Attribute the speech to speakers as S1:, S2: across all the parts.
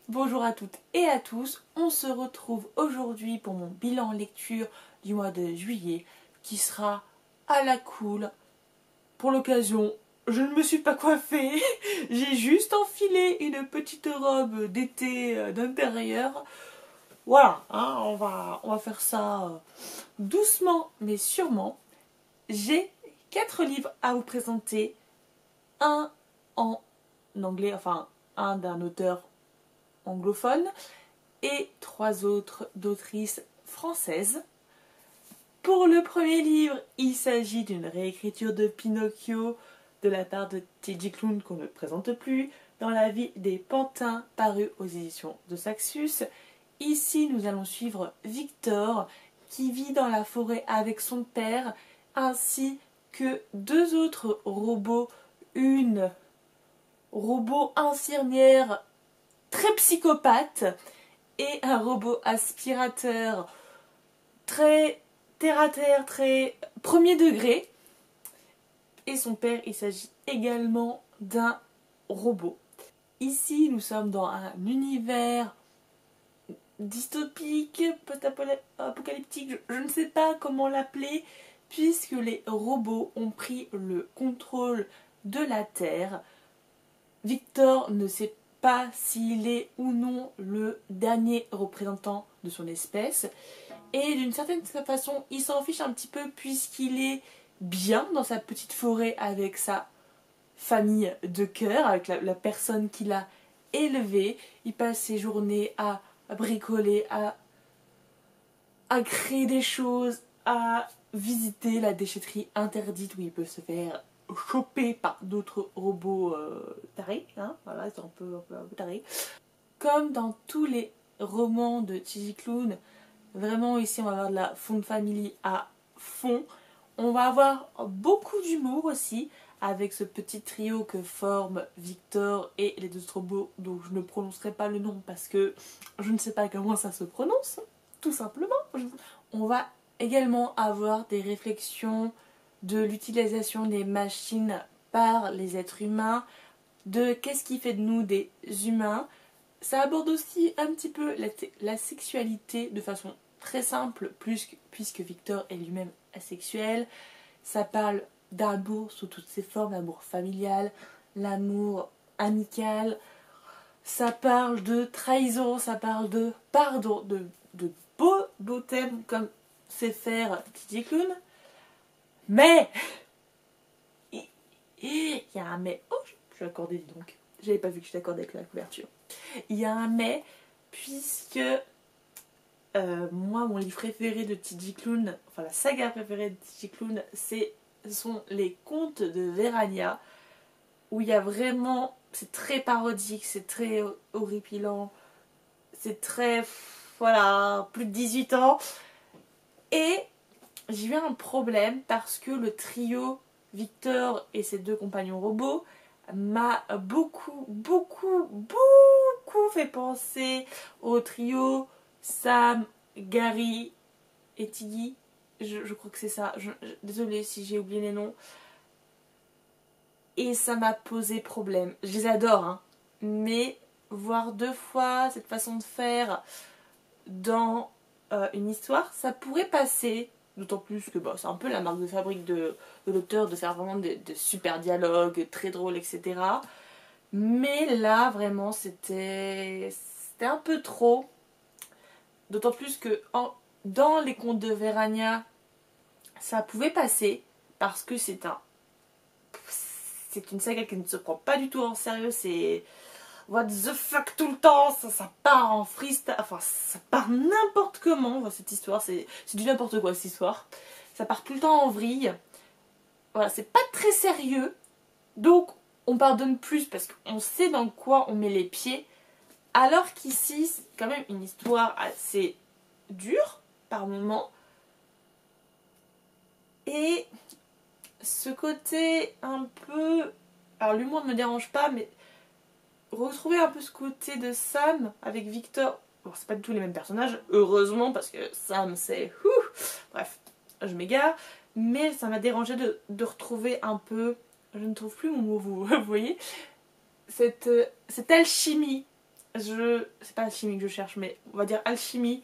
S1: Bonjour à toutes et à tous, on se retrouve aujourd'hui pour mon bilan lecture du mois de juillet qui sera à la cool. Pour l'occasion, je ne me suis pas coiffée, j'ai juste enfilé une petite robe d'été d'intérieur. Voilà, hein, on va faire ça doucement mais sûrement. J'ai 4 livres à vous présenter, un en anglais, enfin un d'un auteur anglophone et 3 autres d'autrices françaises. Pour le premier livre, il s'agit d'une réécriture de Pinocchio de la part de T.J. Klune qu'on ne présente plus, dans la vie des pantins, paru aux éditions de Saxus. Ici, nous allons suivre Victor qui vit dans la forêt avec son père ainsi que 2 autres robots, une robot infirmière très psychopathe et un robot aspirateur très terre-à-terre, très premier degré. Et son père, il s'agit également d'un robot. Ici, nous sommes dans un univers dystopique, post-apocalyptique, je ne sais pas comment l'appeler, puisque les robots ont pris le contrôle de la Terre. Victor ne sait pas s'il est ou non le dernier représentant de son espèce. Et d'une certaine façon, il s'en fiche un petit peu puisqu'il est bien dans sa petite forêt avec sa famille de cœur, avec la personne qu'il a élevée. Il passe ses journées à bricoler, à créer des choses, à visiter la déchetterie interdite où il peut se faire choper par d'autres robots tarés, hein, voilà, ils sont un peu tarés. Comme dans tous les romans de T.J. Klune, vraiment ici on va avoir de la Found Family à fond. On va avoir beaucoup d'humour aussi avec ce petit trio que forment Victor et les 2 robots dont je ne prononcerai pas le nom parce que je ne sais pas comment ça se prononce, tout simplement. On va également avoir des réflexions de l'utilisation des machines par les êtres humains, de qu'est-ce qui fait de nous des humains. Ça aborde aussi un petit peu la sexualité de façon très simple, puisque Victor est lui-même asexuel. Ça parle d'amour sous toutes ses formes, l'amour familial, l'amour amical. Ça parle de trahison, ça parle de pardon, de beaux thèmes comme sait faire T.J. Klune. Mais il y a un mais. Oh, je suis accordée, dis donc. J'avais pas vu que je t'accordais avec la couverture. Il y a un mais, puisque moi, mon livre préféré de T.J. Klune, enfin la saga préférée de T.J. Klune, ce sont les contes de Verania, où il y a vraiment, c'est très parodique, c'est très horripilant, c'est très, voilà, plus de 18 ans. Et j'ai eu un problème parce que le trio Victor et ses 2 compagnons robots m'a beaucoup fait penser au trio Sam, Gary et Tiggy. Je crois que c'est ça. Désolée si j'ai oublié les noms. Et ça m'a posé problème. Je les adore, hein. Mais voir 2 fois cette façon de faire dans une histoire, ça pourrait passer. D'autant plus que c'est un peu la marque de fabrique de l'auteur de faire vraiment de super dialogues, très drôles, etc. Mais là, vraiment, c'était un peu trop. D'autant plus que dans les contes de Verania, ça pouvait passer parce que c'est une saga qui ne se prend pas du tout en sérieux. C'est what the fuck tout le temps, ça part en freestyle, enfin ça part n'importe comment cette histoire, c'est du n'importe quoi cette histoire. Ça part tout le temps en vrille. Voilà, c'est pas très sérieux. Donc on pardonne plus parce qu'on sait dans quoi on met les pieds. Alors qu'ici, c'est quand même une histoire assez dure par moments. Et ce côté un peu... Alors l'humour ne me dérange pas, mais retrouver un peu ce côté de Sam avec Victor. Bon, c'est pas du tout les mêmes personnages, heureusement, parce que Sam c'est... Bref, je m'égare. Mais ça m'a dérangé de retrouver un peu... Je ne trouve plus mon mot, vous voyez cette alchimie C'est pas alchimie que je cherche, mais on va dire alchimie.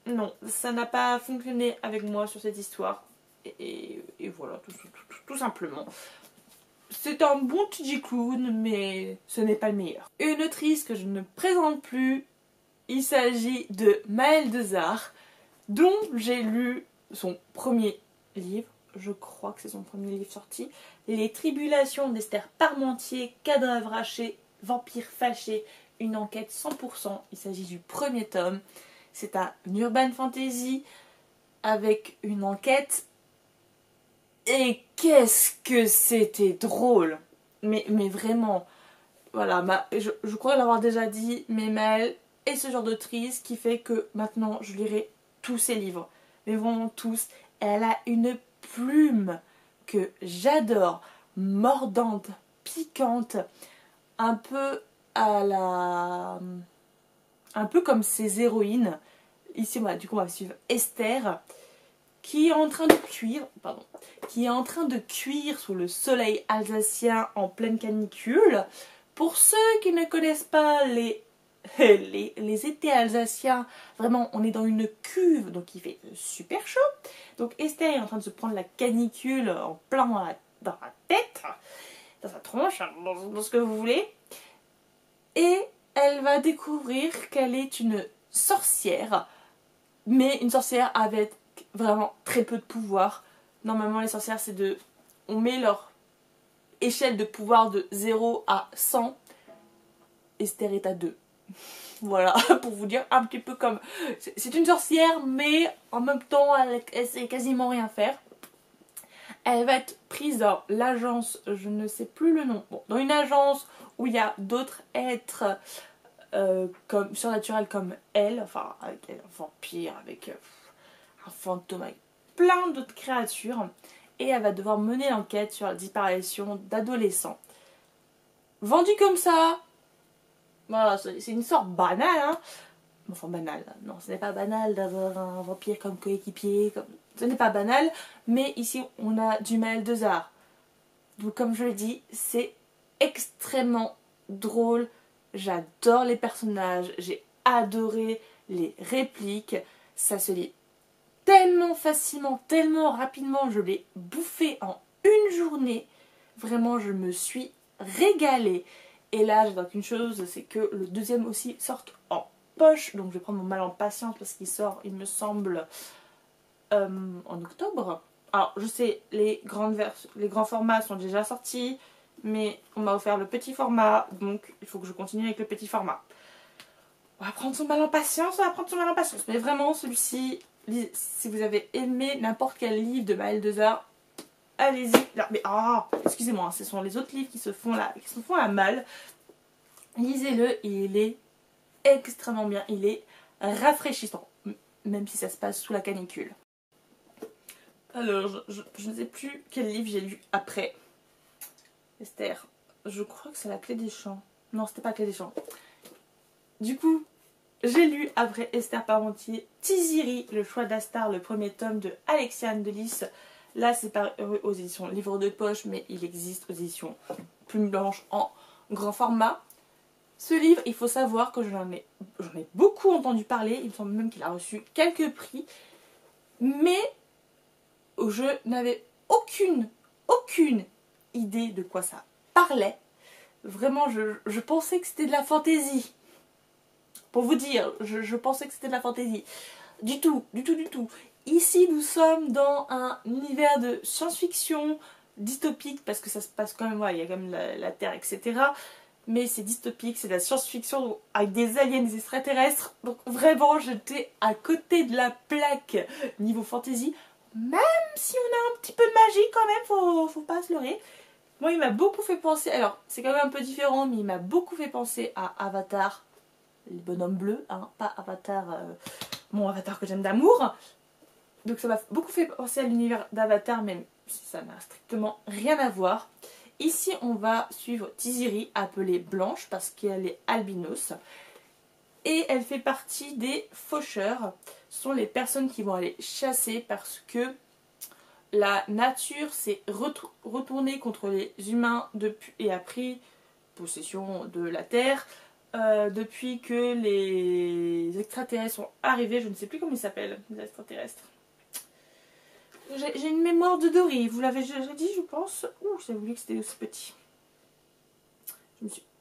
S1: Non, ça n'a pas fonctionné avec moi sur cette histoire. Et voilà, tout simplement. C'est un bon petit clown, mais ce n'est pas le meilleur. Une autrice que je ne présente plus, il s'agit de Maëlle Dezard, dont j'ai lu son premier livre. Je crois que c'est son premier livre sorti. Les tribulations d'Esther Parmentier, cadavre haché, vampire fâché, une enquête 100%. Il s'agit du premier tome. C'est un urban fantasy avec une enquête. Et qu'est-ce que c'était drôle! Mais vraiment, voilà, je crois l'avoir déjà dit, mais Maëlle est ce genre d'autrice qui fait que maintenant je lirai tous ses livres. Mais vraiment tous. Elle a une plume que j'adore, mordante, piquante, un peu à la... un peu comme ses héroïnes. Ici, voilà, du coup, on va suivre Esther, qui est en train de cuire, qui est en train de cuire sous le soleil alsacien en pleine canicule. Pour ceux qui ne connaissent pas les étés alsaciens, vraiment, on est dans une cuve, donc il fait super chaud. Donc Esther est en train de se prendre la canicule en plein dans la tête, dans sa tronche, dans ce que vous voulez. Et elle va découvrir qu'elle est une sorcière, mais une sorcière avec vraiment très peu de pouvoir. Normalement, les sorcières, c'est de... on met leur échelle de pouvoir de 0 à 100. Esther est à 2. Voilà, pour vous dire un petit peu comme... c'est une sorcière, mais en même temps, elle sait quasiment rien faire. Elle va être prise dans l'agence, je ne sais plus le nom, bon, dans une agence où il y a d'autres êtres comme surnaturels comme elle, enfin avec un vampire, avec un fantôme, avec plein d'autres créatures. Et elle va devoir mener l'enquête sur la disparition d'adolescents. Vendu comme ça, voilà, c'est une sorte banale, hein. Enfin banal, non, ce n'est pas banal d'avoir un vampire comme coéquipier, ce n'est pas banal, mais ici on a du Maëlle Dezard. Donc comme je le dis, c'est extrêmement drôle, j'adore les personnages, j'ai adoré les répliques, ça se lit tellement facilement, tellement rapidement, je l'ai bouffé en une journée, vraiment je me suis régalée. Et là j'attends qu'une chose, c'est que le deuxième aussi sorte en poche, donc je vais prendre mon mal en patience parce qu'il sort, il me semble, en octobre. Alors je sais, les grands formats sont déjà sortis, mais on m'a offert le petit format, donc il faut que je continue avec le petit format. On va prendre son mal en patience, mais vraiment celui-ci, si vous avez aimé n'importe quel livre de Maëlle Dezard, allez-y. Mais excusez-moi, ce sont les autres livres qui se font la malle. Lisez-le, il est extrêmement bien, il est rafraîchissant, même si ça se passe sous la canicule. Alors, je ne sais plus quel livre j'ai lu après Esther. Je crois que c'est La Clé des Champs. Non, c'était pas La Clé des Champs. Du coup, j'ai lu après Esther Parmentier Tiziri, le choix d'Astar, le premier tome de Alexiane Delis. Là, c'est paru aux éditions Livre de Poche, mais il existe aux éditions Plume Blanche en grand format. Ce livre, il faut savoir que j'en ai beaucoup entendu parler. Il me semble même qu'il a reçu quelques prix. Mais je n'avais aucune idée de quoi ça parlait. Vraiment, je pensais que c'était de la fantaisie. Pour vous dire, je pensais que c'était de la fantaisie. Du tout. Ici, nous sommes dans un univers de science-fiction dystopique, parce que ça se passe quand même, il y a quand même la Terre, etc. Mais c'est dystopique, c'est de la science-fiction avec des aliens, des extraterrestres. Donc vraiment, j'étais à côté de la plaque niveau fantasy. Même si on a un petit peu de magie quand même, faut pas se leurrer. Moi, il m'a beaucoup fait penser, alors c'est quand même un peu différent, mais il m'a beaucoup fait penser à Avatar, les bonhommes bleus, hein, pas Avatar, mon Avatar que j'aime d'amour. Donc ça m'a beaucoup fait penser à l'univers d'Avatar, même si ça n'a strictement rien à voir. Ici, on va suivre Tiziri, appelée Blanche, parce qu'elle est albinos. Et elle fait partie des faucheurs. Ce sont les personnes qui vont aller chasser parce que la nature s'est retournée contre les humains et a pris possession de la terre. depuis que les extraterrestres sont arrivés. Je ne sais plus comment ils s'appellent, les extraterrestres. J'ai une mémoire de Dory, vous l'avez déjà dit, je pense. Ouh, j'ai oublié que c'était aussi petit.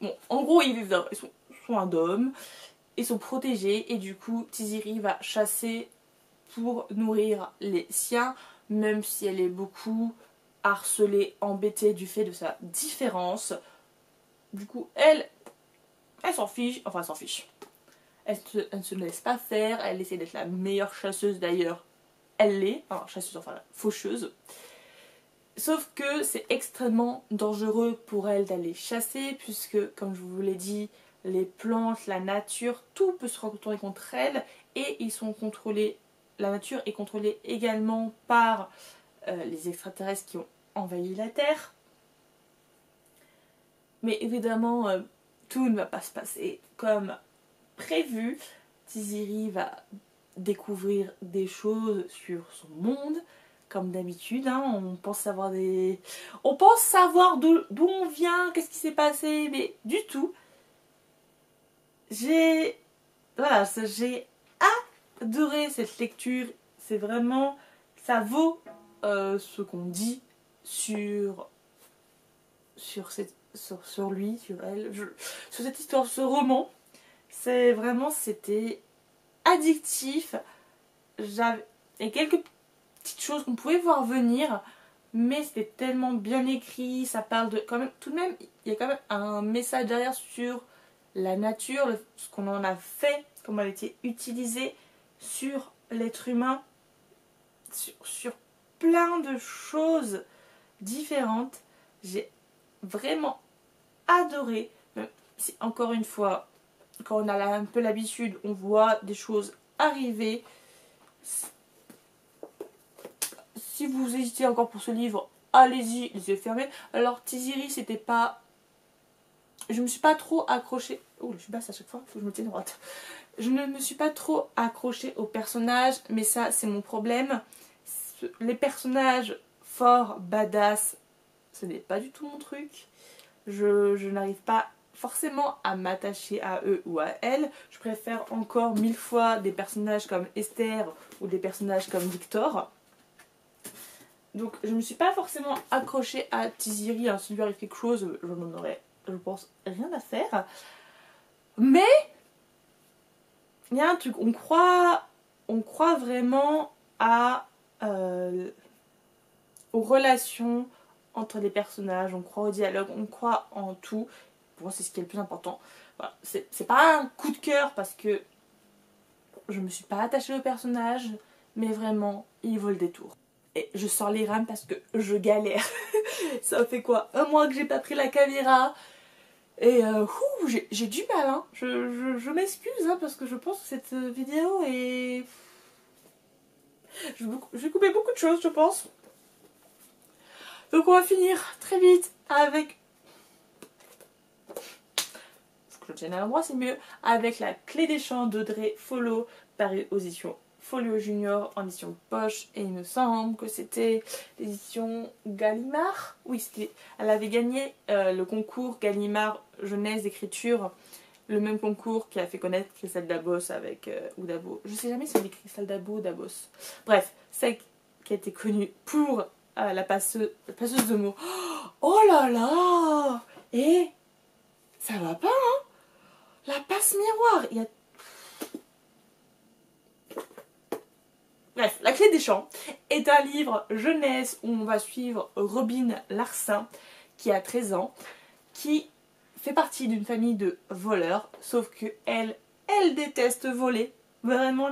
S1: Bon, en gros, ils vivent ils sont un dôme, ils sont protégés, et du coup, Tiziri va chasser pour nourrir les siens, même si elle est beaucoup harcelée, embêtée du fait de sa différence. Du coup, elle s'en fiche, enfin elle s'en fiche. Elle ne se laisse pas faire, elle essaie d'être la meilleure chasseuse d'ailleurs. Elle l'est, enfin chasseuse, enfin faucheuse. Sauf que c'est extrêmement dangereux pour elle d'aller chasser, puisque, comme je vous l'ai dit, les plantes, la nature, tout peut se retourner contre elle, et ils sont contrôlés. La nature est contrôlée également par les extraterrestres qui ont envahi la Terre. Mais évidemment, tout ne va pas se passer comme prévu. Tiziri va découvrir des choses sur son monde, comme d'habitude. Hein, on pense savoir d'où on vient, qu'est-ce qui s'est passé, mais du tout. J'ai adoré cette lecture. C'est vraiment, ça vaut ce qu'on dit sur lui, sur elle, sur cette histoire, ce roman. C'est vraiment, c'était addictif. Et quelques petites choses qu'on pouvait voir venir, mais c'était tellement bien écrit. Ça parle de, quand même, tout de même, il y a quand même un message derrière sur la nature, ce qu'on en a fait, comment elle a été utilisée sur l'être humain, sur plein de choses différentes. J'ai vraiment adoré, même si encore une fois, quand on a un peu l'habitude, on voit des choses arriver. Si vous hésitez encore pour ce livre, allez-y, les yeux fermés. Alors Tiziri, c'était pas... Je me suis pas trop accrochée... Oh, je suis basse à chaque fois, faut que je me tienne droite. Je ne me suis pas trop accrochée aux personnages, mais ça, c'est mon problème. Les personnages forts, badass, ce n'est pas du tout mon truc. Je n'arrive pas forcément à m'attacher à eux ou à elles. Je préfère encore 1000 fois des personnages comme Esther ou des personnages comme Victor. Donc je ne me suis pas forcément accrochée à Tiziri. Hein. Si lui arrive quelque chose, je n'en aurais, je pense, rien à faire. Mais il y a un truc, on croit vraiment aux relations entre les personnages, on croit au dialogue, on croit en tout. Pour moi, c'est ce qui est le plus important. Voilà. C'est pas un coup de cœur parce que je me suis pas attachée au personnage, mais vraiment, il vaut le détour. Et je sors les rames parce que je galère. Ça fait quoi, 1 mois que j'ai pas pris la caméra. Et j'ai du mal, hein. Je m'excuse, hein, parce que je pense que cette vidéo est... Je vais couper beaucoup de choses, je pense. Donc on va finir très vite avec... Faut que je tienne à l'endroit, c'est mieux. Avec La Clé des Champs d'Audrey Folo, paru aux éditions Folio Junior en édition poche. Et il me semble que c'était l'édition Gallimard. Oui, elle avait gagné le concours Gallimard jeunesse d'écriture. Le même concours qui a fait connaître Cristal Dabos avec... ou Dabos. Je sais jamais si c'est Cristal Dabos ou Dabos. Bref, celle qui a été connue pour la passeuse de mots. Oh là là! Et ça va pas, hein? La passe miroir, il y a... Bref, La Clé des Champs est un livre jeunesse où on va suivre Robin Larsin, qui a 13 ans, qui fait partie d'une famille de voleurs, sauf que elle déteste voler. Vraiment,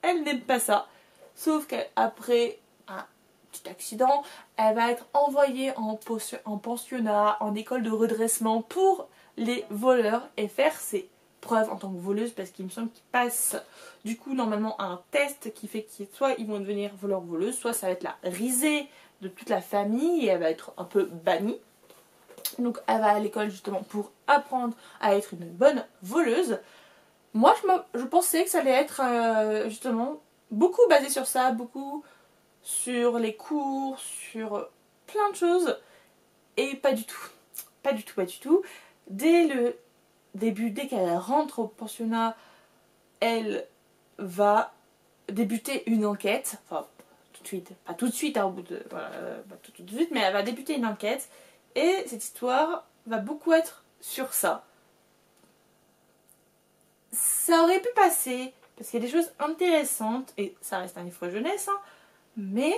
S1: elle n'aime pas ça. Sauf qu'après un petit accident, elle va être envoyée en pensionnat, en école de redressement pour les voleurs et faire ses preuves en tant que voleuse, parce qu'il me semble qu'ils passent du coup normalement un test qui fait que soit ils vont devenir voleurs ou voleuses, soit ça va être la risée de toute la famille et elle va être un peu bannie. Donc elle va à l'école justement pour apprendre à être une bonne voleuse. Moi je pensais que ça allait être justement beaucoup basé sur ça, beaucoup sur les cours, sur plein de choses. Et pas du tout. Pas du tout, pas du tout. Dès dès qu'elle rentre au pensionnat, elle va débuter une enquête. Enfin, tout de suite. Pas tout de suite, hein, au bout de... Voilà, pas tout de suite, mais elle va débuter une enquête. Et cette histoire va beaucoup être sur ça. Ça aurait pu passer, parce qu'il y a des choses intéressantes, et ça reste un livre jeunesse, hein, mais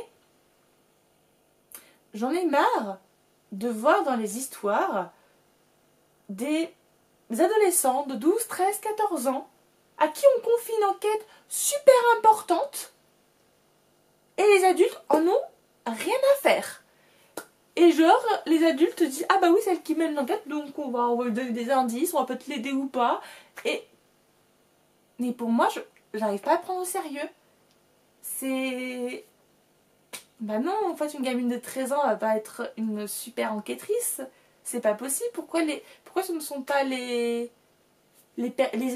S1: j'en ai marre de voir dans les histoires des adolescents de 12, 13, 14 ans à qui on confie une enquête super importante et les adultes en ont rien à faire. Et genre, les adultes disent ah bah oui, c'est elle qui mène l'enquête, donc on va lui donner des indices, on va peut-être l'aider ou pas. Mais pour moi, j'arrive pas à prendre au sérieux. C'est... Bah non, en fait, une gamine de 13 ans va pas être une super enquêtrice. C'est pas possible. Pourquoi ce ne sont pas les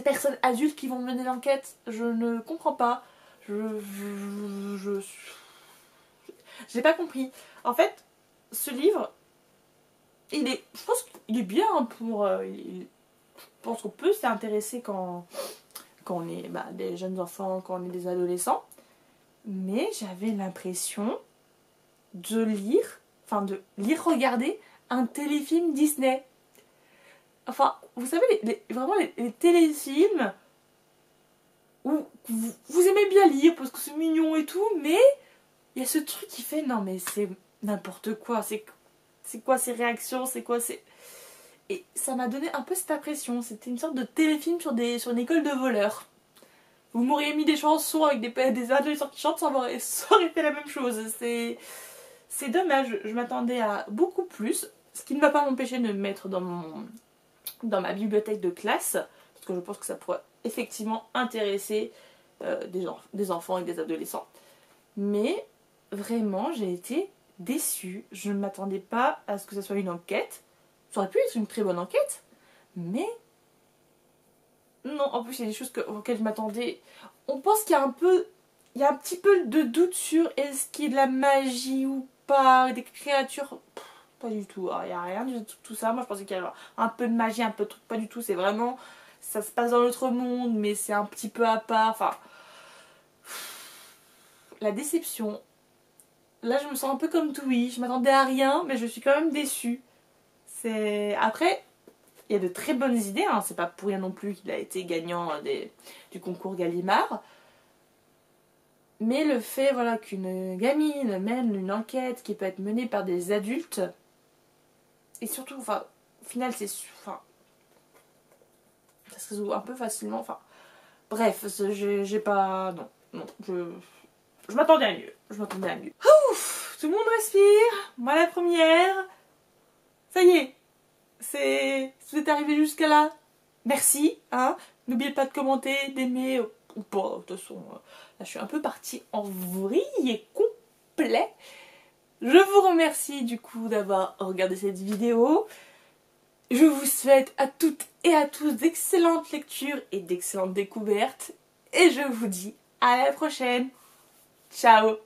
S1: personnes adultes qui vont mener l'enquête? Je ne comprends pas. J'ai pas compris. En fait, ce livre, je pense qu'il est bien pour... je pense qu'on peut s'y intéresser quand on est des jeunes enfants, quand on est des adolescents. Mais j'avais l'impression de regarder un téléfilm Disney. Enfin, vous savez, vraiment les téléfilms où vous aimez bien lire parce que c'est mignon et tout, mais il y a ce truc qui fait, non mais c'est n'importe quoi, c'est quoi ces réactions, c'est quoi ces... Et ça m'a donné un peu cette impression, c'était une sorte de téléfilm sur une école de voleurs. Vous m'auriez mis des chansons avec des adolescents qui chantent, ça aurait fait la même chose. C'est dommage, je m'attendais à beaucoup plus, ce qui ne va pas m'empêcher de me mettre dans ma bibliothèque de classe, parce que je pense que ça pourrait effectivement intéresser des enfants et des adolescents. Mais vraiment, j'ai été déçue. Je ne m'attendais pas à ce que ça soit une enquête. Ça aurait pu être une très bonne enquête, mais non, en plus il y a des choses auxquelles je m'attendais. On pense qu'il y a un petit peu de doute sur est-ce qu'il y a de la magie ou pas, des créatures. Pas du tout, il n'y a rien du tout ça. Moi je pensais qu'il y avait un peu de magie, un peu de truc, pas du tout. C'est vraiment, ça se passe dans l'autre monde, mais c'est un petit peu à part. Enfin, la déception. Là je me sens un peu comme Toui, je m'attendais à rien, mais je suis quand même déçue. Après, il y a de très bonnes idées, hein. C'est pas pour rien non plus qu'il a été gagnant du concours Gallimard. Mais le fait qu'une gamine mène une enquête qui peut être menée par des adultes, et surtout, au final, ça se résout un peu facilement. Bref, j'ai pas... Non, je m'attendais à mieux. Ouf, tout le monde respire. Moi la première. Ça y est. Si vous êtes arrivé jusqu'à là, merci. Hein. N'oubliez pas de commenter, d'aimer ou pas. De toute façon, là je suis un peu partie en vrille complet. Je vous remercie du coup d'avoir regardé cette vidéo. Je vous souhaite à toutes et à tous d'excellentes lectures et d'excellentes découvertes. Et je vous dis à la prochaine. Ciao!